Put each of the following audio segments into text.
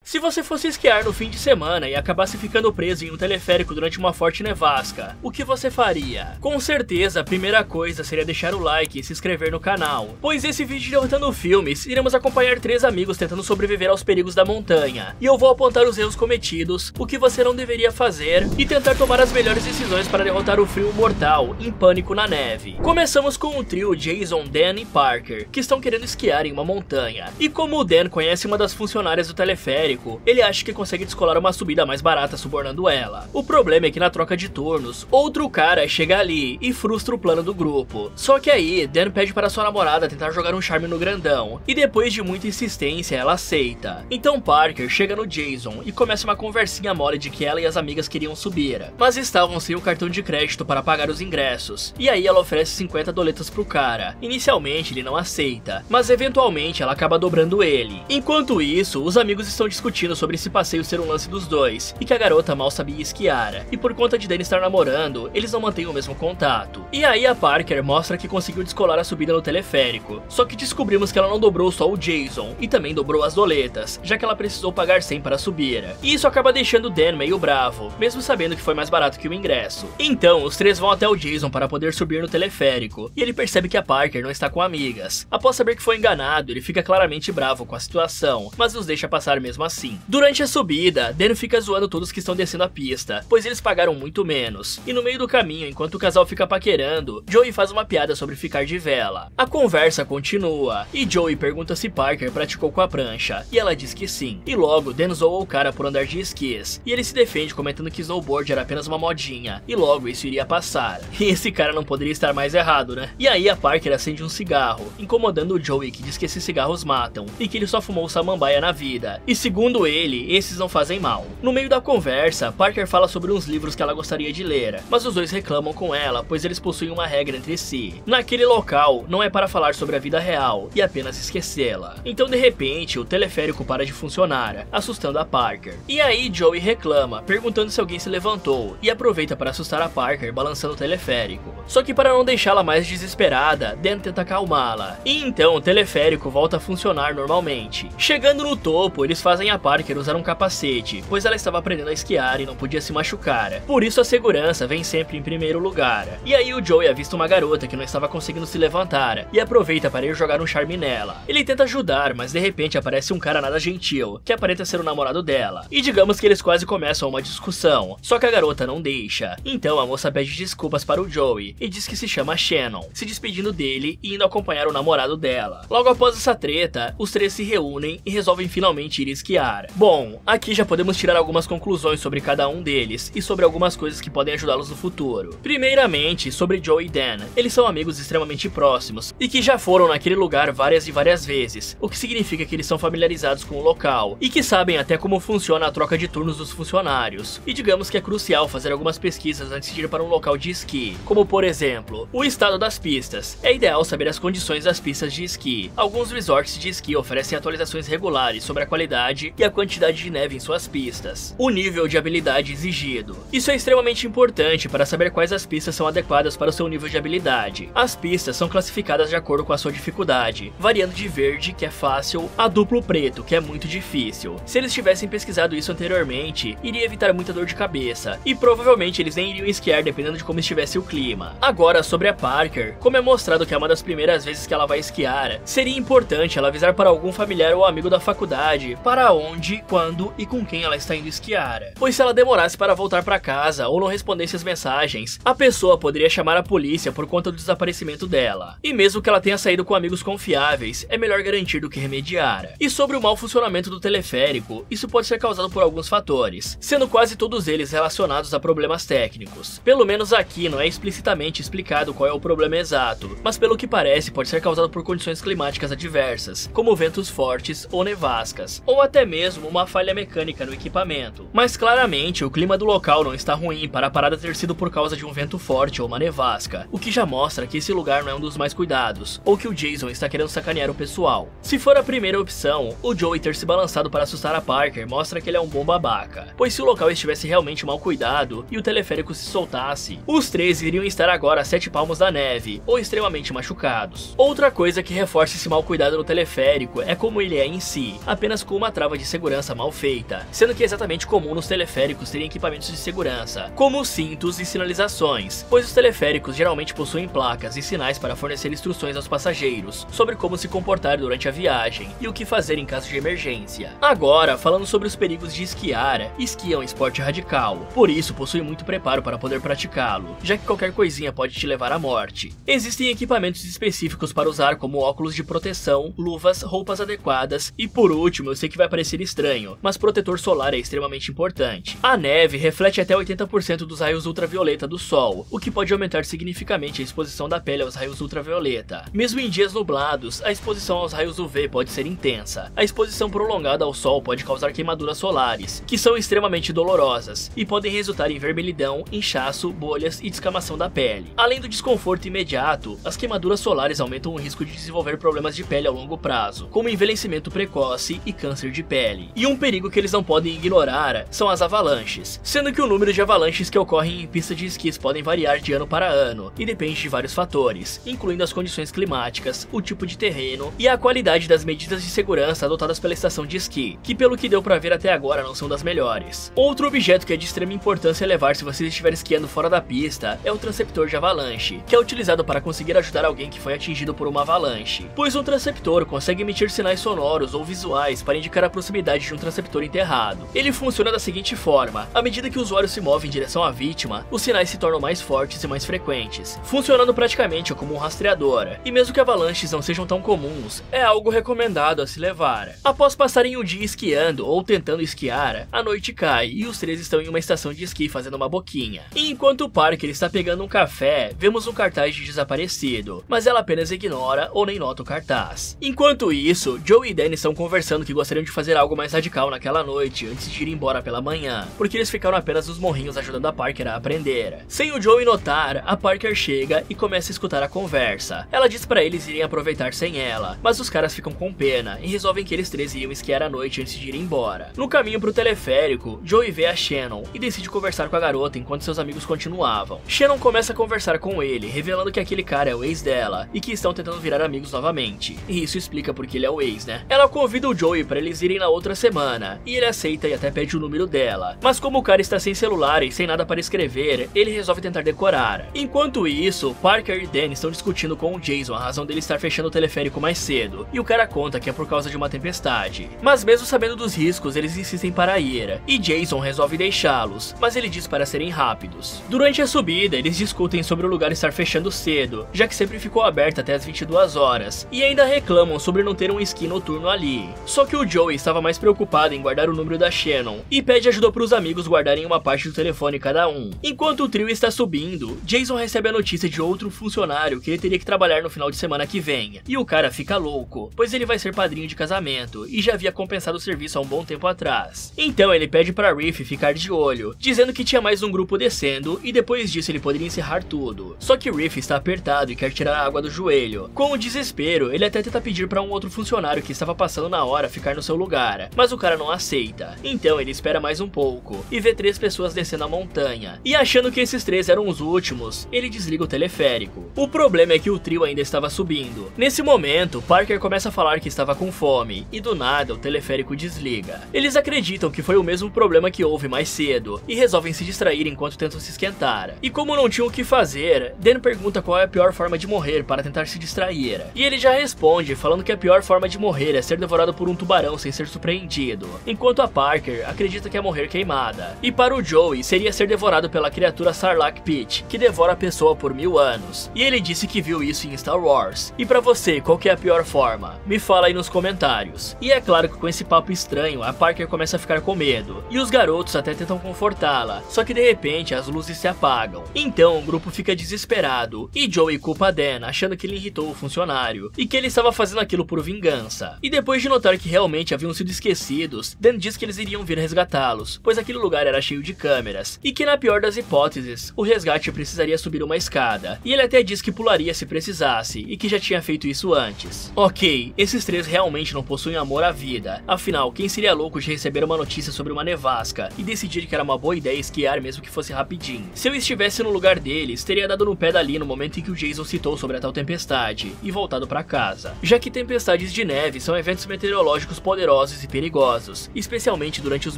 Se você fosse esquiar no fim de semana e acabasse ficando preso em um teleférico durante uma forte nevasca, o que você faria? Com certeza, a primeira coisa seria deixar o like e se inscrever no canal, pois nesse vídeo de Derrotando Filmes, iremos acompanhar 3 amigos tentando sobreviver aos perigos da montanha, e eu vou apontar os erros cometidos, o que você não deveria fazer, e tentar tomar as melhores decisões para derrotar o frio mortal em Pânico na Neve. Começamos com o trio Jason, Dan e Parker, que estão querendo esquiar em uma montanha, e como o Dan conhece uma das funcionárias do teleférico, ele acha que consegue descolar uma subida mais barata subornando ela. O problema é que na troca de turnos, outro cara chega ali e frustra o plano do grupo. Só que aí, Dan pede para sua namorada tentar jogar um charme no grandão, e depois de muita insistência, ela aceita. Então Parker chega no Jason e começa uma conversinha mole de que ela e as amigas queriam subir, mas estavam sem o cartão de crédito para pagar os ingressos, e aí ela oferece 50 doletas pro cara. Inicialmente ele não aceita, mas eventualmente ela acaba dobrando ele. Enquanto isso, os amigos estão discutindo sobre esse passeio ser um lance dos dois, e que a garota mal sabia esquiar, e por conta de Dan estar namorando, eles não mantêm o mesmo contato. E aí a Parker mostra que conseguiu descolar a subida no teleférico, só que descobrimos que ela não dobrou só o Jason, e também dobrou as doletas, já que ela precisou pagar 100 para subir. E isso acaba deixando Dan meio bravo, mesmo sabendo que foi mais barato que o ingresso. Então, os 3 vão até o Jason para poder subir no teleférico, e ele percebe que a Parker não está com amigas. Após saber que foi enganado, ele fica claramente bravo com a situação, mas os deixa passar mesmo assim. Durante a subida, Dan fica zoando todos que estão descendo a pista, pois eles pagaram muito menos. E no meio do caminho, enquanto o casal fica paquerando, Joey faz uma piada sobre ficar de vela. A conversa continua, e Joey pergunta se Parker praticou com a prancha, e ela diz que sim. E logo, Dan zoou o cara por andar de esquis, e ele se defende comentando que snowboard era apenas uma modinha, e logo isso iria passar. E esse cara não poderia estar mais errado, né? E aí a Parker acende um cigarro, incomodando o Joey, que diz que esses cigarros matam, e que ele só fumou samambaia na vida. E segundo ele, esses não fazem mal. No meio da conversa, Parker fala sobre uns livros que ela gostaria de ler, mas os dois reclamam com ela, pois eles possuem uma regra entre si. Naquele local, não é para falar sobre a vida real, e apenas esquecê-la. Então de repente, o teleférico para de funcionar, assustando a Parker. E aí Joey reclama, perguntando se alguém se levantou, e aproveita para assustar a Parker balançando o teleférico. Só que para não deixá-la mais desesperada, Dan tenta acalmá-la. E então o teleférico volta a funcionar normalmente. Chegando no topo, eles fazem a Parker usar um capacete, pois ela estava aprendendo a esquiar e não podia se machucar. Por isso a segurança vem sempre em primeiro lugar. E aí o Joey avista uma garota que não estava conseguindo se levantar, e aproveita para ir jogar um charme nela. Ele tenta ajudar, mas de repente aparece um cara nada gentil, que aparenta ser o namorado dela. E digamos que eles quase começam uma discussão, só que a garota não deixa. Então a moça pede desculpas para o Joey, e diz que se chama Shannon, se despedindo dele e indo acompanhar o namorado dela. Logo após essa treta, os 3 se reúnem e resolvem finalmente ir esquiar. Bom, aqui já podemos tirar algumas conclusões sobre cada um deles e sobre algumas coisas que podem ajudá-los no futuro. Primeiramente, sobre Joey e Dan. Eles são amigos extremamente próximos e que já foram naquele lugar várias e várias vezes, o que significa que eles são familiarizados com o local e que sabem até como funciona a troca de turnos dos funcionários. E digamos que é crucial fazer algumas pesquisas antes de ir para um local de esqui, como por exemplo, o estado das pistas. É ideal saber as condições das pistas de esqui. Alguns resorts de esqui oferecem atualizações regulares sobre a qualidade e a quantidade de neve em suas pistas. O nível de habilidade exigido. Isso é extremamente importante para saber quais as pistas são adequadas para o seu nível de habilidade. As pistas são classificadas de acordo com a sua dificuldade, variando de verde, que é fácil, a duplo preto, que é muito difícil. Se eles tivessem pesquisado isso anteriormente, iria evitar muita dor de cabeça, e provavelmente eles nem iriam esquiar dependendo de como estivesse o clima. Agora, sobre a Parker, como é mostrado que é uma das primeiras vezes que ela vai esquiar, seria importante ela avisar para algum familiar ou amigo da faculdade para onde, quando e com quem ela está indo esquiar. Pois se ela demorasse para voltar para casa ou não respondesse as mensagens, a pessoa poderia chamar a polícia por conta do desaparecimento dela. E mesmo que ela tenha saído com amigos confiáveis, é melhor garantir do que remediar. E sobre o mau funcionamento do teleférico, isso pode ser causado por alguns fatores, sendo quase todos eles relacionados a problemas técnicos. Pelo menos aqui não é explicitamente explicado qual é o problema exato, mas pelo que parece pode ser causado por condições climáticas adversas, como ventos fortes ou nevascas, ou até mesmo uma falha mecânica no equipamento. Mas claramente o clima do local não está ruim para a parada ter sido por causa de um vento forte ou uma nevasca, o que já mostra que esse lugar não é um dos mais cuidados, ou que o Jason está querendo sacanear o pessoal. Se for a primeira opção, o Joey ter se balançado para assustar a Parker mostra que ele é um bom babaca, pois se o local estivesse realmente mal cuidado e o teleférico se soltasse, os 3 iriam estar agora a 7 palmos da neve, ou extremamente machucados. Outra coisa que reforça esse mau cuidado no teleférico é como ele é em si, apenas com uma trava prova de segurança mal feita, sendo que é exatamente comum nos teleféricos terem equipamentos de segurança, como cintos e sinalizações, pois os teleféricos geralmente possuem placas e sinais para fornecer instruções aos passageiros sobre como se comportar durante a viagem e o que fazer em caso de emergência. Agora, falando sobre os perigos de esquiar, esqui é um esporte radical, por isso possui muito preparo para poder praticá-lo, já que qualquer coisinha pode te levar à morte. Existem equipamentos específicos para usar, como óculos de proteção, luvas, roupas adequadas e, por último, eu sei que vai parecer estranho, mas protetor solar é extremamente importante. A neve reflete até 80% dos raios ultravioleta do sol, o que pode aumentar significativamente a exposição da pele aos raios ultravioleta. Mesmo em dias nublados, a exposição aos raios UV pode ser intensa. A exposição prolongada ao sol pode causar queimaduras solares, que são extremamente dolorosas e podem resultar em vermelhidão, inchaço, bolhas e descamação da pele. Além do desconforto imediato, as queimaduras solares aumentam o risco de desenvolver problemas de pele a longo prazo, como envelhecimento precoce e câncer de pele. E um perigo que eles não podem ignorar são as avalanches, sendo que o número de avalanches que ocorrem em pista de esquis podem variar de ano para ano e depende de vários fatores, incluindo as condições climáticas, o tipo de terreno e a qualidade das medidas de segurança adotadas pela estação de esqui, que pelo que deu pra ver até agora não são das melhores. Outro objeto que é de extrema importância levar se você estiver esquiando fora da pista é o transceptor de avalanche, que é utilizado para conseguir ajudar alguém que foi atingido por uma avalanche, pois um transceptor consegue emitir sinais sonoros ou visuais para indicar a proximidade de um transceptor enterrado. Ele funciona da seguinte forma: à medida que o usuário se move em direção à vítima, os sinais se tornam mais fortes e mais frequentes, funcionando praticamente como um rastreador, e mesmo que avalanches não sejam tão comuns, é algo recomendado a se levar. Após passarem um dia esquiando ou tentando esquiar, a noite cai e os três estão em uma estação de esqui fazendo uma boquinha. E enquanto o Parker está pegando um café, vemos um cartaz de desaparecido, mas ela apenas ignora ou nem nota o cartaz. Enquanto isso, Joe e Danny estão conversando que gostariam de fazer algo mais radical naquela noite antes de ir embora pela manhã, porque eles ficaram apenas nos morrinhos ajudando a Parker a aprender. Sem o Joe notar, a Parker chega e começa a escutar a conversa. Ela diz para eles irem aproveitar sem ela, mas os caras ficam com pena e resolvem que eles três iriam esquiar à noite antes de ir embora. No caminho pro teleférico, Joey vê a Shannon e decide conversar com a garota enquanto seus amigos continuavam. Shannon começa a conversar com ele, revelando que aquele cara é o ex dela e que estão tentando virar amigos novamente. E isso explica porque ele é o ex, né? Ela convida o Joey para eles irem na outra semana, e ele aceita e até pede o número dela. Mas como o cara está sem celular e sem nada para escrever, ele resolve tentar decorar. Enquanto isso, Parker e Danny estão discutindo com o Jason a razão dele estar fechando o teleférico mais cedo, e o cara conta que é por causa de uma tempestade. Mas mesmo sabendo dos riscos, eles insistem para ir, e Jason resolve deixá-los, mas ele diz para serem rápidos. Durante a subida, eles discutem sobre o lugar estar fechando cedo, já que sempre ficou aberto até as 22 horas, e ainda reclamam sobre não ter um esqui noturno ali. Só que o Joey estava mais preocupado em guardar o número da Shannon, e pede ajuda para os amigos guardarem uma parte do telefone cada um. Enquanto o trio está subindo, Jason recebe a notícia de outro funcionário que ele teria que trabalhar no final de semana que vem, e o cara fica louco, pois ele vai ser padrinho de casamento, e já havia compensado o serviço há um bom tempo atrás. Então ele pede para Riff ficar de olho, dizendo que tinha mais um grupo descendo, e depois disso ele poderia encerrar tudo. Só que Riff está apertado e quer tirar a água do joelho. Com o desespero, ele até tenta pedir para um outro funcionário que estava passando na hora ficar no seu lugar, mas o cara não aceita. Então ele espera mais um pouco, e vê 3 pessoas descendo a montanha, e achando que esses 3 eram os últimos, ele desliga o teleférico. O problema é que o trio ainda estava subindo. Nesse momento, Parker começa a falar que estava com fome, e do nada o teleférico desliga. Eles acreditam que foi o mesmo problema que houve mais cedo, e resolvem se distrair enquanto tentam se esquentar. E como não tinham o que fazer, Dan pergunta qual é a pior forma de morrer para tentar se distrair. E ele já responde, falando que a pior forma de morrer é ser devorado por um tubarão sem ser surpreendido, enquanto a Parker acredita que é morrer queimada. E para o Joey, seria ser devorado pela criatura Sarlacc pit, que devora a pessoa por 1000 anos. E ele disse que viu isso em Star Wars. E pra você, qual que é a pior forma? Me fala aí nos comentários. E é claro que com esse papo estranho, a Parker começa a ficar com medo, e os garotos até tentam confortá-la, só que de repente as luzes se apagam. Então o grupo fica desesperado, e Joey culpa Dan, achando que ele irritou o funcionário, e que ele estava fazendo aquilo por vingança. E depois de notar que realmente haviam sido esquecidos, Dan diz que eles iriam vir resgatá-los, pois aquele lugar era cheio de câmeras, e que na pior das hipóteses, o resgate precisaria subir uma escada, e ele até diz que pularia se precisasse, e que já tinha feito isso antes. Ok, esses 3 realmente não possuem amor à vida, afinal, quem seria louco de receber uma notícia sobre uma nevasca, e decidir que era uma boa ideia esquiar mesmo que fosse rapidinho? Se eu estivesse no lugar deles, teria dado no pé dali no momento em que o Jason citou sobre a tal tempestade, e voltado para casa, já que tempestades de neve são eventos meteorológicos poderosos venenosos e perigosos, especialmente durante os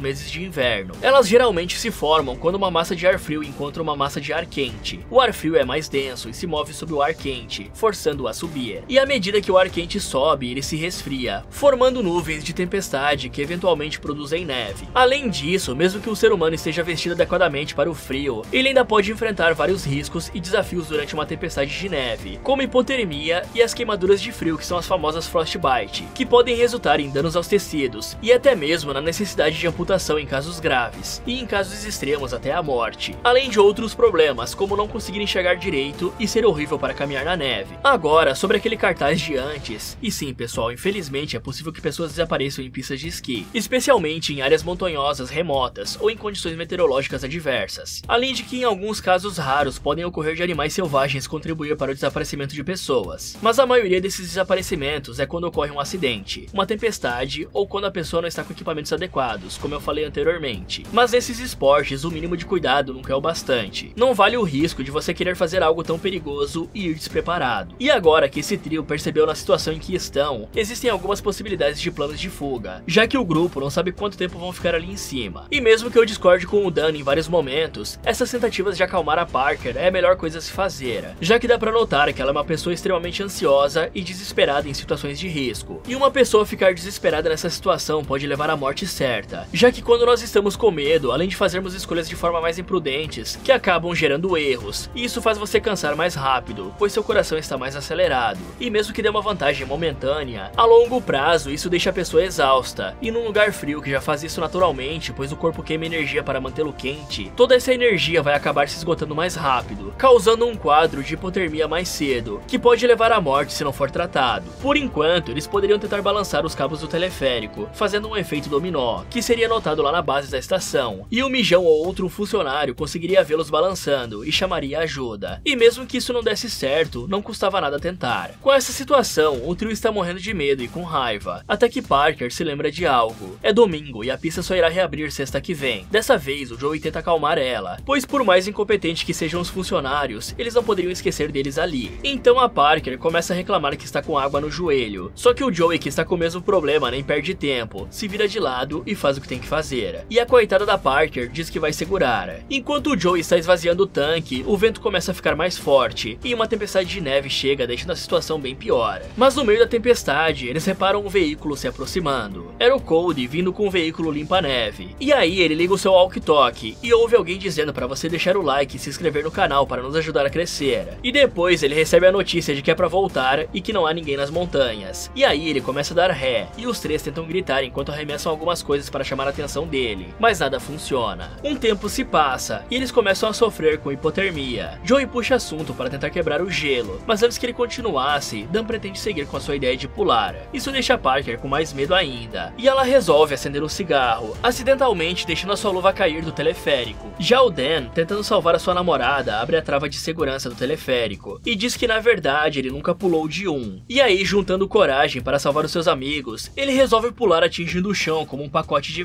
meses de inverno. Elas geralmente se formam quando uma massa de ar frio encontra uma massa de ar quente. O ar frio é mais denso e se move sob o ar quente, forçando-o a subir. E à medida que o ar quente sobe, ele se resfria, formando nuvens de tempestade que eventualmente produzem neve. Além disso, mesmo que o ser humano esteja vestido adequadamente para o frio, ele ainda pode enfrentar vários riscos e desafios durante uma tempestade de neve, como hipotermia e as queimaduras de frio, que são as famosas frostbite, que podem resultar em danos aos tecidos e até mesmo na necessidade de amputação em casos graves, e em casos extremos até a morte, além de outros problemas, como não conseguir enxergar direito e ser horrível para caminhar na neve. Agora, sobre aquele cartaz de antes, e sim pessoal, infelizmente é possível que pessoas desapareçam em pistas de esqui, especialmente em áreas montanhosas remotas ou em condições meteorológicas adversas, além de que em alguns casos raros podem ocorrer de animais selvagens contribuir para o desaparecimento de pessoas, mas a maioria desses desaparecimentos é quando ocorre um acidente, uma tempestade ou quando a pessoa não está com equipamentos adequados, como eu falei anteriormente. Mas nesses esportes o mínimo de cuidado nunca é o bastante, não vale o risco de você querer fazer algo tão perigoso e ir despreparado. E agora que esse trio percebeu na situação em que estão, existem algumas possibilidades de planos de fuga, já que o grupo não sabe quanto tempo vão ficar ali em cima. E mesmo que eu discorde com o Dan em vários momentos, essas tentativas de acalmar a Parker é a melhor coisa a se fazer, já que dá pra notar que ela é uma pessoa extremamente ansiosa e desesperada em situações de risco. E uma pessoa ficar desesperada nessa situação pode levar à morte certa, já que quando nós estamos com medo, além de fazermos escolhas de forma mais imprudentes, que acabam gerando erros, e isso faz você cansar mais rápido, pois seu coração está mais acelerado. E mesmo que dê uma vantagem momentânea, a longo prazo isso deixa a pessoa exausta, e num lugar frio que já faz isso naturalmente, pois o corpo queima energia para mantê-lo quente, toda essa energia vai acabar se esgotando mais rápido, causando um quadro de hipotermia mais cedo, que pode levar à morte se não for tratado. Por enquanto, eles poderiam tentar balançar os cabos do teleférico, fazendo um efeito dominó, que seria notado lá na base da estação, e o Mijão ou outro funcionário conseguiria vê-los balançando e chamaria ajuda. E mesmo que isso não desse certo, não custava nada tentar. Com essa situação, o trio está morrendo de medo e com raiva, até que Parker se lembra de algo. É domingo e a pista só irá reabrir sexta que vem. Dessa vez, o Joey tenta acalmar ela, pois por mais incompetente que sejam os funcionários, eles não poderiam esquecer deles ali. Então a Parker começa a reclamar que está com água no joelho, só que o Joey, que está com o mesmo problema, nem perde tempo, se vira de lado e faz o que tem que fazer. E a coitada da Parker diz que vai segurar. Enquanto o Joey está esvaziando o tanque, o vento começa a ficar mais forte, e uma tempestade de neve chega, deixando a situação bem pior. Mas no meio da tempestade, eles reparam um veículo se aproximando. Era o Cody vindo com um veículo limpa-neve. E aí ele liga o seu walkie-talkie e ouve alguém dizendo para você deixar o like e se inscrever no canal para nos ajudar a crescer. E depois ele recebe a notícia de que é para voltar e que não há ninguém nas montanhas. E aí ele começa a dar ré, e os três tentam gritar enquanto arremessam algumas coisas para chamar a atenção dele, mas nada funciona. Um tempo se passa e eles começam a sofrer com hipotermia. Joey puxa assunto para tentar quebrar o gelo, mas antes que ele continuasse, Dan pretende seguir com a sua ideia de pular. Isso deixa Parker com mais medo ainda, e ela resolve acender um cigarro, acidentalmente deixando a sua luva cair do teleférico. Já o Dan, tentando salvar a sua namorada, abre a trava de segurança do teleférico e diz que na verdade ele nunca pulou de um. E aí, juntando coragem para salvar os seus amigos, ele resolve pular atingindo o chão como um pacote de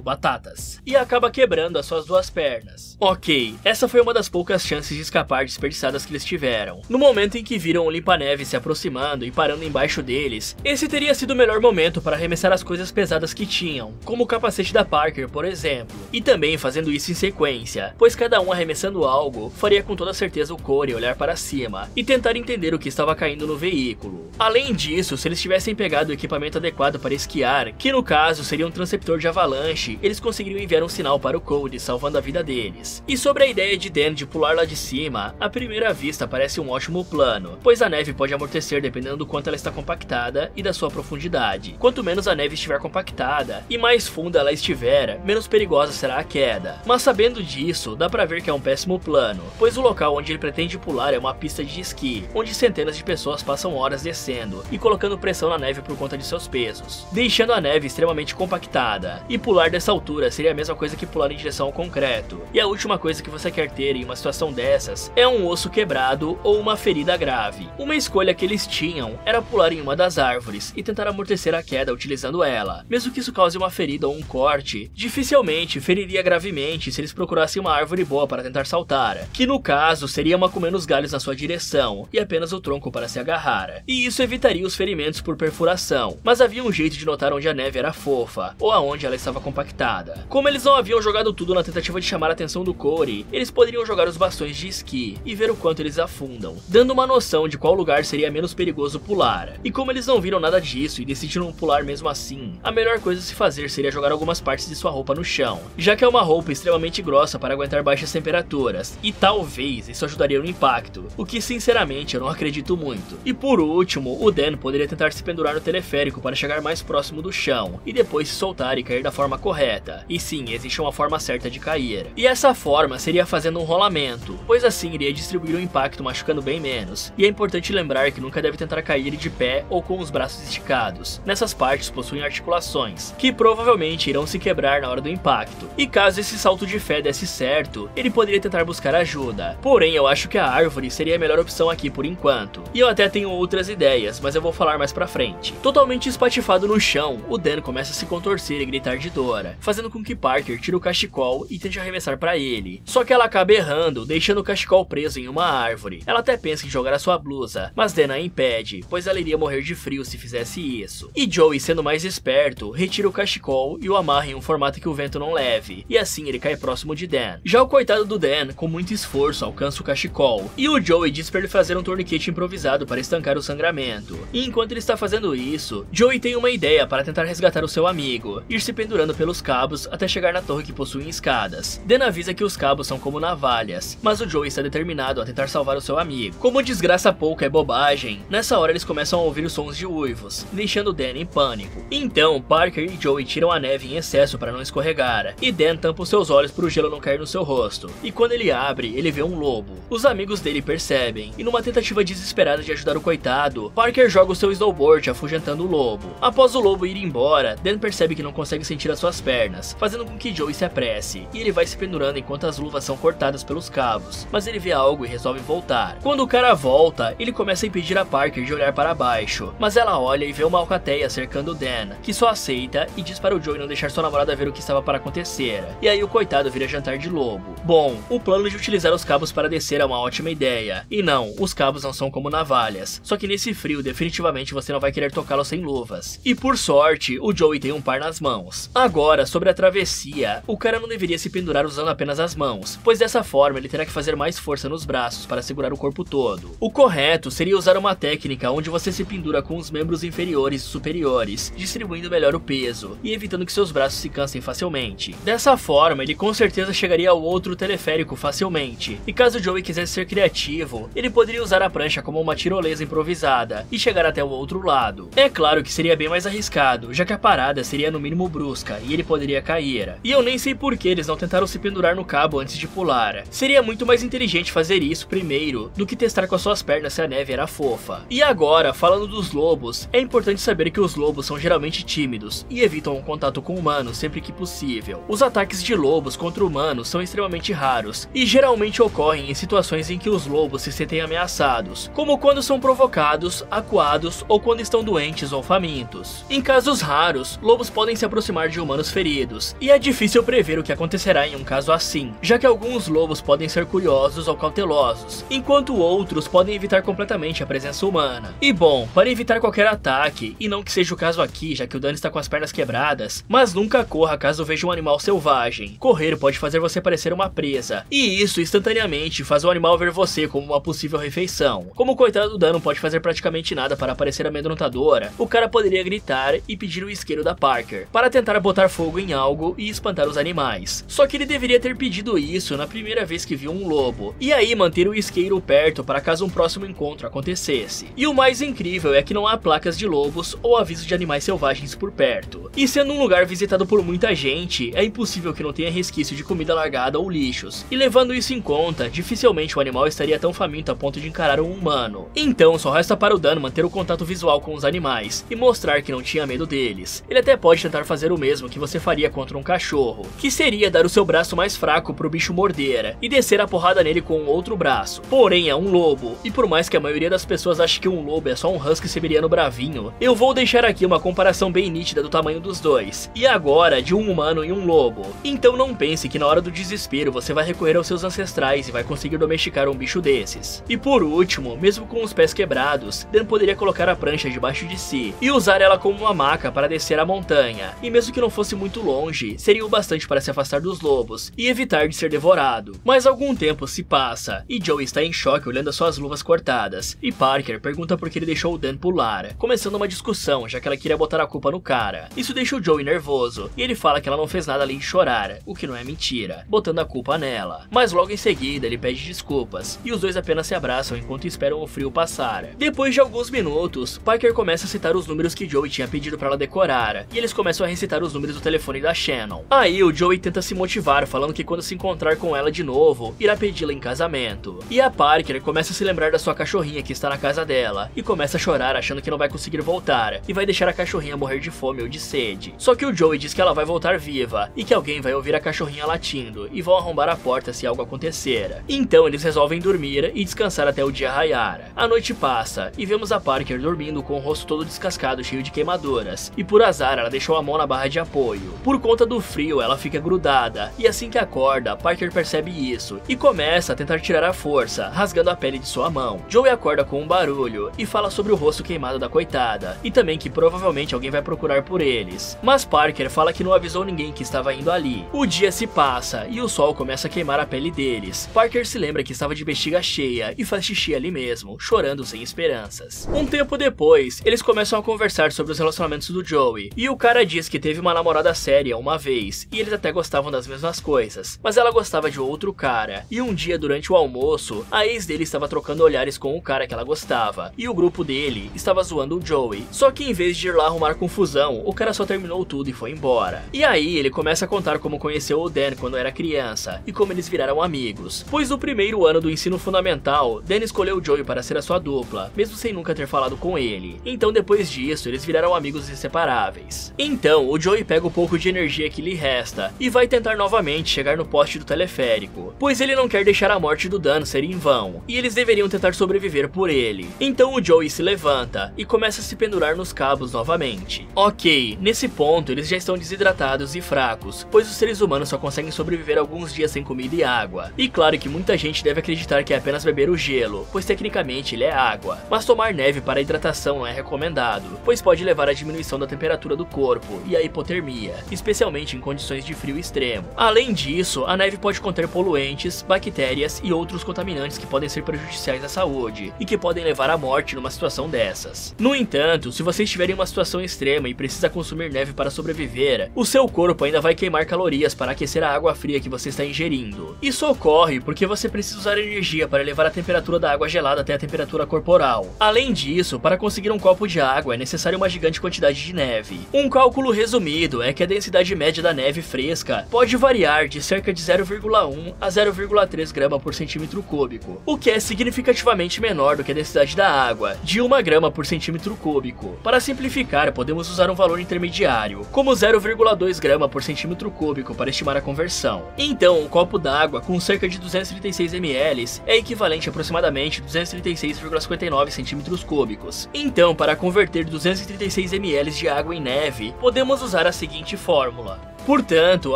batatas, e acaba quebrando as suas duas pernas. Ok, essa foi uma das poucas chances de escapar desperdiçadas que eles tiveram. No momento em que viram o limpa-neve se aproximando e parando embaixo deles, esse teria sido o melhor momento para arremessar as coisas pesadas que tinham, como o capacete da Parker, por exemplo, e também fazendo isso em sequência, pois cada um arremessando algo faria com toda certeza o Corey olhar para cima e tentar entender o que estava caindo no veículo. Além disso, se eles tivessem pegado o equipamento adequado para esquiar, que no caso seria um transceptor de avalanche, eles conseguiriam enviar um sinal para o Cody, salvando a vida deles. E sobre a ideia de Dan de pular lá de cima, à primeira vista parece um ótimo plano, pois a neve pode amortecer dependendo do quanto ela está compactada e da sua profundidade. Quanto menos a neve estiver compactada e mais funda ela estiver, menos perigosa será a queda. Mas sabendo disso, dá pra ver que é um péssimo plano, pois o local onde ele pretende pular é uma pista de esqui, onde centenas de pessoas passam horas descendo e colocando pressão na neve por conta de seus pesos, deixando a neve extremamente compactada. E pular dessa altura seria a mesma coisa que pular em direção ao concreto. E a última coisa que você quer ter em uma situação dessas é um osso quebrado ou uma ferida grave. Uma escolha que eles tinham era pular em uma das árvores e tentar amortecer a queda utilizando ela. Mesmo que isso cause uma ferida ou um corte, dificilmente feriria gravemente se eles procurassem uma árvore boa para tentar saltar, que no caso seria uma com menos galhos na sua direção e apenas o tronco para se agarrar. E isso evitaria os ferimentos por perfuração, mas havia um jeito de notar notar onde a neve era fofa, ou aonde ela estava compactada. Como eles não haviam jogado tudo na tentativa de chamar a atenção do Cody, eles poderiam jogar os bastões de esqui e ver o quanto eles afundam, dando uma noção de qual lugar seria menos perigoso pular. E como eles não viram nada disso e decidiram pular mesmo assim, a melhor coisa a se fazer seria jogar algumas partes de sua roupa no chão, já que é uma roupa extremamente grossa para aguentar baixas temperaturas, e talvez isso ajudaria no impacto, o que sinceramente eu não acredito muito. E por último, o Dan poderia tentar se pendurar no teleférico para chegar mais próximo do chão, e depois se soltar e cair da forma correta. E sim, existe uma forma certa de cair. E essa forma seria fazendo um rolamento, pois assim iria distribuir o impacto machucando bem menos. E é importante lembrar que nunca deve tentar cair de pé ou com os braços esticados. Nessas partes possuem articulações, que provavelmente irão se quebrar na hora do impacto. E caso esse salto de fé desse certo, ele poderia tentar buscar ajuda. Porém, eu acho que a árvore seria a melhor opção aqui por enquanto. E eu até tenho outras ideias, mas eu vou falar mais pra frente. Totalmente espatifado no chão, o Dan começa a se contorcer e gritar de dor, fazendo com que Parker tire o cachecol e tente arremessar pra ele. Só que ela acaba errando, deixando o cachecol preso em uma árvore. Ela até pensa em jogar a sua blusa, mas Dan a impede, pois ela iria morrer de frio se fizesse isso. E Joey, sendo mais esperto, retira o cachecol e o amarra em um formato que o vento não leve, e assim ele cai próximo de Dan. Já o coitado do Dan, com muito esforço, alcança o cachecol, e o Joey diz pra ele fazer um torniquete improvisado para estancar o sangramento. E enquanto ele está fazendo isso, Joey tem uma ideia para tentar resgatar o seu amigo, ir se pendurando pelos cabos até chegar na torre que possui escadas. Dan avisa que os cabos são como navalhas, mas o Joey está determinado a tentar salvar o seu amigo. Como desgraça pouca é bobagem, nessa hora eles começam a ouvir os sons de uivos, deixando Dan em pânico. Então, Parker e Joey tiram a neve em excesso para não escorregar, e Dan tampa os seus olhos para o gelo não cair no seu rosto. E quando ele abre, ele vê um lobo. Os amigos dele percebem, e numa tentativa desesperada de ajudar o coitado, Parker joga o seu snowboard afugentando o lobo. Após o lobo ir embora, Dan percebe que não consegue sentir as suas pernas, fazendo com que Joey se apresse, e ele vai se pendurando enquanto as luvas são cortadas pelos cabos, mas ele vê algo e resolve voltar. Quando o cara volta, ele começa a impedir a Parker de olhar para baixo, mas ela olha e vê uma alcateia cercando Dan, que só aceita e diz para o Joey não deixar sua namorada ver o que estava para acontecer, e aí o coitado vira jantar de lobo. Bom, o plano de utilizar os cabos para descer é uma ótima ideia, e não, os cabos não são como navalhas, só que nesse frio definitivamente você não vai querer tocá-los sem luvas. E por sorte, o Joey tem um par nas mãos. Agora, sobre a travessia, o cara não deveria se pendurar usando apenas as mãos, pois dessa forma ele terá que fazer mais força nos braços para segurar o corpo todo. O correto seria usar uma técnica onde você se pendura com os membros inferiores e superiores, distribuindo melhor o peso e evitando que seus braços se cansem facilmente. Dessa forma, ele com certeza chegaria ao outro teleférico facilmente, e caso Joey quisesse ser criativo, ele poderia usar a prancha como uma tirolesa improvisada e chegar até o outro lado. É claro que seria bem mais arriscado, já que a parada seria no mínimo brusca e ele poderia cair. E eu nem sei por que eles não tentaram se pendurar no cabo antes de pular. Seria muito mais inteligente fazer isso primeiro do que testar com as suas pernas se a neve era fofa. E agora, falando dos lobos, é importante saber que os lobos são geralmente tímidos e evitam o contato com humanos sempre que possível. Os ataques de lobos contra humanos são extremamente raros e geralmente ocorrem em situações em que os lobos se sentem ameaçados, como quando são provocados, acuados ou quando estão doentes ou famintos. Em casos raros, lobos podem se aproximar de humanos feridos, e é difícil prever o que acontecerá em um caso assim, já que alguns lobos podem ser curiosos ou cautelosos, enquanto outros podem evitar completamente a presença humana. E bom, para evitar qualquer ataque, e não que seja o caso aqui, já que o Dan está com as pernas quebradas, mas nunca corra caso veja um animal selvagem. Correr pode fazer você parecer uma presa, e isso instantaneamente faz o animal ver você como uma possível refeição. Como o coitado do Dan não pode fazer praticamente nada para parecer amedrontadora, o cara poderia gritar e pedir o isqueiro da Parker, para tentar botar fogo em algo e espantar os animais. Só que ele deveria ter pedido isso na primeira vez que viu um lobo, e aí manter o isqueiro perto para caso um próximo encontro acontecesse. E o mais incrível é que não há placas de lobos ou avisos de animais selvagens por perto. E sendo um lugar visitado por muita gente, é impossível que não tenha resquício de comida largada ou lixos. E levando isso em conta, dificilmente o animal estaria tão faminto a ponto de encarar um humano. Então só resta para o Dan manter o contato visual com os animais e mostrar que não tinha medo deles. Ele até pode tentar fazer o mesmo que você faria contra um cachorro, que seria dar o seu braço mais fraco pro bicho morder e descer a porrada nele com o outro braço. Porém é um lobo, e por mais que a maioria das pessoas ache que um lobo é só um husky siberiano bravinho, eu vou deixar aqui uma comparação bem nítida do tamanho dos dois, e agora de um humano e um lobo. Então não pense que na hora do desespero você vai recorrer aos seus ancestrais e vai conseguir domesticar um bicho desses. E por último, mesmo com os pés quebrados, Dan poderia colocar a prancha debaixo de si e usar ela como um uma maca para descer a montanha, e mesmo que não fosse muito longe, seria o bastante para se afastar dos lobos e evitar de ser devorado. Mas algum tempo se passa, e Joey está em choque olhando as suas luvas cortadas, e Parker pergunta por que ele deixou o Dan pular, começando uma discussão, já que ela queria botar a culpa no cara. Isso deixa o Joey nervoso, e ele fala que ela não fez nada além de chorar, o que não é mentira, botando a culpa nela. Mas logo em seguida ele pede desculpas, e os dois apenas se abraçam enquanto esperam o frio passar. Depois de alguns minutos, Parker começa a citar os números que Joey tinha pedido para ela decorar, e eles começam a recitar os números do telefone da Shannon. Aí o Joey tenta se motivar, falando que quando se encontrar com ela de novo, irá pedi-la em casamento. E a Parker começa a se lembrar da sua cachorrinha que está na casa dela, e começa a chorar achando que não vai conseguir voltar, e vai deixar a cachorrinha morrer de fome ou de sede. Só que o Joey diz que ela vai voltar viva, e que alguém vai ouvir a cachorrinha latindo, e vão arrombar a porta se algo acontecer. Então eles resolvem dormir e descansar até o dia raiar. A noite passa, e vemos a Parker dormindo com o rosto todo descascado, cheio de queimaduras, e por azar ela deixou a mão na barra de apoio. Por conta do frio ela fica grudada, e assim que acorda, Parker percebe isso, e começa a tentar tirar a força, rasgando a pele de sua mão. Joey acorda com um barulho, e fala sobre o rosto queimado da coitada, e também que provavelmente alguém vai procurar por eles. Mas Parker fala que não avisou ninguém que estava indo ali. O dia se passa, e o sol começa a queimar a pele deles. Parker se lembra que estava de bexiga cheia, e faz xixi ali mesmo, chorando sem esperanças. Um tempo depois, eles começam a conversar sobre os relacionamentos do Joey, e o cara diz que teve uma namorada séria uma vez, e eles até gostavam das mesmas coisas, mas ela gostava de outro cara, e um dia durante o almoço, a ex dele estava trocando olhares com o cara que ela gostava, e o grupo dele estava zoando o Joey, só que em vez de ir lá arrumar confusão, o cara só terminou tudo e foi embora. E aí ele começa a contar como conheceu o Dan quando era criança, e como eles viraram amigos, pois no primeiro ano do ensino fundamental, Dan escolheu o Joey para ser a sua dupla, mesmo sem nunca ter falado com ele. Então depois disso, eles viraram amigos inseparáveis. Então o Joey pega o pouco de energia que lhe resta, e vai tentar novamente chegar no poste do teleférico, pois ele não quer deixar a morte do Dan ser em vão, e eles deveriam tentar sobreviver por ele. Então o Joey se levanta, e começa a se pendurar nos cabos novamente. Ok, nesse ponto eles já estão desidratados e fracos, pois os seres humanos só conseguem sobreviver alguns dias sem comida e água. E claro que muita gente deve acreditar que é apenas beber o gelo, pois tecnicamente ele é água, mas tomar neve para hidratação não é recomendado, pois pode levar à diminuição da temperatura do corpo e à hipotermia, especialmente em condições de frio extremo. Além disso, a neve pode conter poluentes, bactérias e outros contaminantes que podem ser prejudiciais à saúde e que podem levar à morte numa situação dessas. No entanto, se você estiver em uma situação extrema e precisa consumir neve para sobreviver, o seu corpo ainda vai queimar calorias para aquecer a água fria que você está ingerindo. Isso ocorre porque você precisa usar energia para elevar a temperatura da água gelada até a temperatura corporal. Além disso, para conseguir um copo de água é necessário uma gigante quantidade de neve. Um cálculo resumido é que a densidade média da neve fresca pode variar de cerca de 0,1 a 0,3 grama por centímetro cúbico, o que é significativamente menor do que a densidade da água, de 1 grama por centímetro cúbico. Para simplificar, podemos usar um valor intermediário, como 0,2 grama por centímetro cúbico para estimar a conversão. Então, um copo d'água com cerca de 236 ml é equivalente a aproximadamente 236,59 centímetros cúbicos. Então, para converter 236 ml de água em neve, podemos usar a seguinte fórmula. Portanto,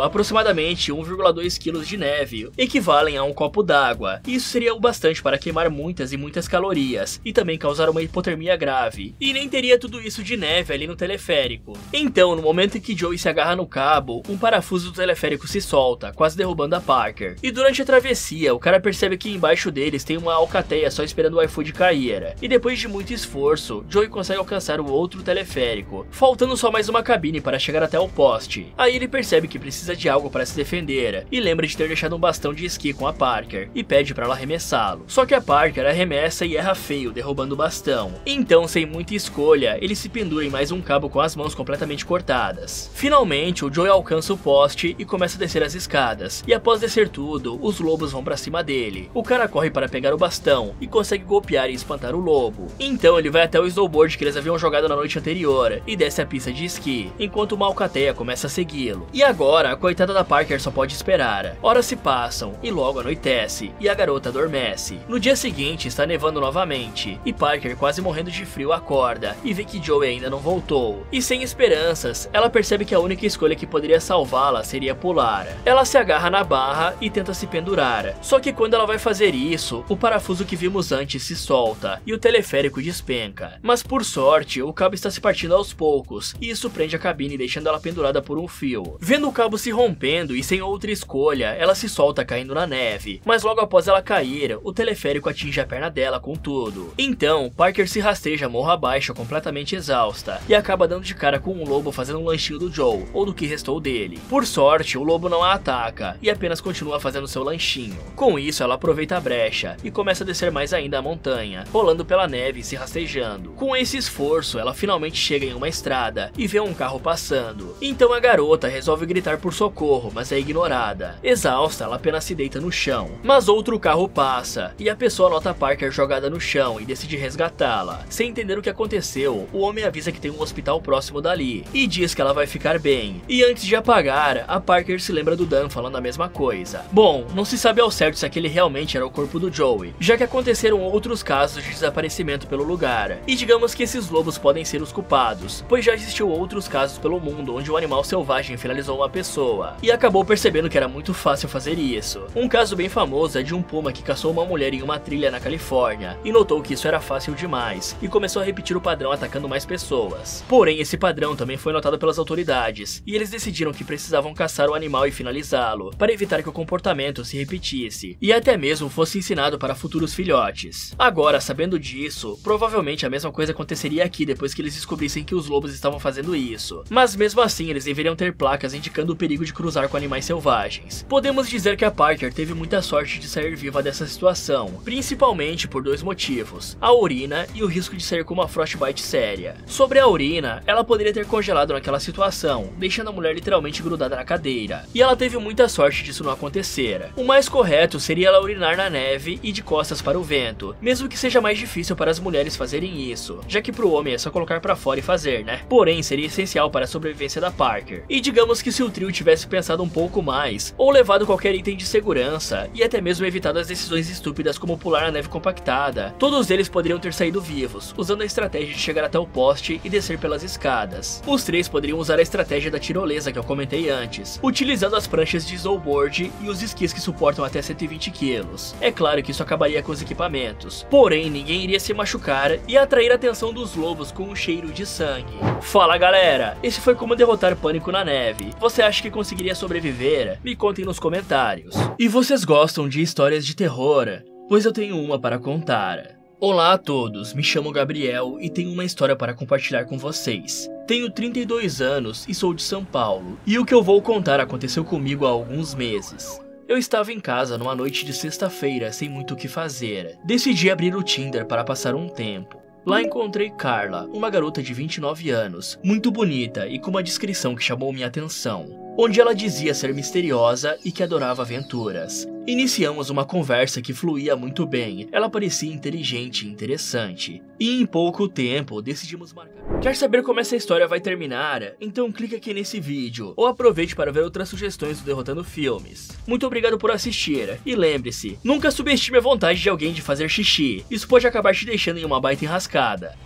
aproximadamente 1,2 kg de neve equivalem a um copo d'água. Isso seria o bastante para queimar muitas e muitas calorias e também causar uma hipotermia grave. E nem teria tudo isso de neve ali no teleférico. Então, no momento em que Joey se agarra no cabo, um parafuso do teleférico se solta, quase derrubando a Parker. E durante a travessia, o cara percebe que embaixo deles tem uma alcateia só esperando o iFood cair. E depois de muito esforço, Joey consegue alcançar o outro teleférico, faltando só mais uma cabine para chegar até o poste. Aí ele percebe que precisa de algo para se defender, e lembra de ter deixado um bastão de esqui com a Parker, e pede para ela arremessá-lo. Só que a Parker arremessa e erra feio, derrubando o bastão. Então, sem muita escolha, ele se pendura em mais um cabo com as mãos completamente cortadas. Finalmente, o Joey alcança o poste e começa a descer as escadas, e após descer tudo, os lobos vão para cima dele. O cara corre para pegar o bastão, e consegue golpear e espantar o lobo. Então ele vai até o snowboard que eles haviam jogado na noite anterior, e desce a pista de esqui, enquanto uma alcateia começa a segui-lo. castelo. E agora, a coitada da Parker só pode esperar. Horas se passam e logo anoitece, e a garota adormece. No dia seguinte está nevando novamente, e Parker, quase morrendo de frio, acorda e vê que Joey ainda não voltou. E sem esperanças, ela percebe que a única escolha que poderia salvá-la seria pular. Ela se agarra na barra e tenta se pendurar. Só que quando ela vai fazer isso, o parafuso que vimos antes se solta e o teleférico despenca. Mas por sorte, o cabo está se partindo aos poucos, e isso prende a cabine deixando ela pendurada por um fio. Vendo o cabo se rompendo e sem outra escolha, ela se solta caindo na neve. Mas logo após ela cair, o teleférico atinge a perna dela com tudo. Então, Parker se rasteja morro abaixo completamente exausta e acaba dando de cara com um lobo fazendo um lanchinho do Joe, ou do que restou dele. Por sorte, o lobo não a ataca e apenas continua fazendo seu lanchinho. Com isso, ela aproveita a brecha e começa a descer mais ainda a montanha, rolando pela neve e se rastejando. Com esse esforço, ela finalmente chega em uma estrada e vê um carro passando. Então a garota resolve gritar por socorro, mas é ignorada. Exausta, ela apenas se deita no chão. Mas outro carro passa e a pessoa nota Parker jogada no chão e decide resgatá-la. Sem entender o que aconteceu, o homem avisa que tem um hospital próximo dali e diz que ela vai ficar bem. E antes de apagar, a Parker se lembra do Dan falando a mesma coisa. Bom, não se sabe ao certo se aquele realmente era o corpo do Joey, já que aconteceram outros casos de desaparecimento pelo lugar. E digamos que esses lobos podem ser os culpados, pois já existiu outros casos pelo mundo onde um animal selvagem finalizou uma pessoa e acabou percebendo que era muito fácil fazer isso. Um caso bem famoso é de um puma que caçou uma mulher em uma trilha na Califórnia e notou que isso era fácil demais e começou a repetir o padrão atacando mais pessoas. Porém, esse padrão também foi notado pelas autoridades e eles decidiram que precisavam caçar o animal e finalizá-lo para evitar que o comportamento se repetisse e até mesmo fosse ensinado para futuros filhotes. Agora, sabendo disso, provavelmente a mesma coisa aconteceria aqui depois que eles descobrissem que os lobos estavam fazendo isso. Mas mesmo assim, eles deveriam ter placas indicando o perigo de cruzar com animais selvagens. Podemos dizer que a Parker teve muita sorte de sair viva dessa situação, principalmente por dois motivos: a urina e o risco de sair com uma frostbite séria. Sobre a urina, ela poderia ter congelado naquela situação, deixando a mulher literalmente grudada na cadeira, e ela teve muita sorte disso não acontecer. O mais correto seria ela urinar na neve e de costas para o vento, mesmo que seja mais difícil para as mulheres fazerem isso, já que pro homem é só colocar pra fora e fazer, né? Porém, seria essencial para a sobrevivência da Parker. E digamos que se o trio tivesse pensado um pouco mais, ou levado qualquer item de segurança, e até mesmo evitado as decisões estúpidas como pular na neve compactada, todos eles poderiam ter saído vivos, usando a estratégia de chegar até o poste e descer pelas escadas. Os três poderiam usar a estratégia da tirolesa que eu comentei antes, utilizando as pranchas de snowboard e os esquis que suportam até 120 kg. É claro que isso acabaria com os equipamentos, porém ninguém iria se machucar e atrair a atenção dos lobos com um cheiro de sangue. Fala galera, esse foi como derrotar Pânico na neve. Você acha que conseguiria sobreviver? Me contem nos comentários. E vocês gostam de histórias de terror? Pois eu tenho uma para contar. Olá a todos, me chamo Gabriel e tenho uma história para compartilhar com vocês. Tenho 32 anos e sou de São Paulo, e o que eu vou contar aconteceu comigo há alguns meses. Eu estava em casa numa noite de sexta-feira sem muito o que fazer. Decidi abrir o Tinder para passar um tempo. Lá encontrei Carla, uma garota de 29 anos, muito bonita e com uma descrição que chamou minha atenção, onde ela dizia ser misteriosa e que adorava aventuras. Iniciamos uma conversa que fluía muito bem, ela parecia inteligente e interessante, e em pouco tempo decidimos marcar. Quer saber como essa história vai terminar? Então clique aqui nesse vídeo, ou aproveite para ver outras sugestões do Derrotando Filmes. Muito obrigado por assistir, e lembre-se, nunca subestime a vontade de alguém de fazer xixi, isso pode acabar te deixando em uma baita enrascada.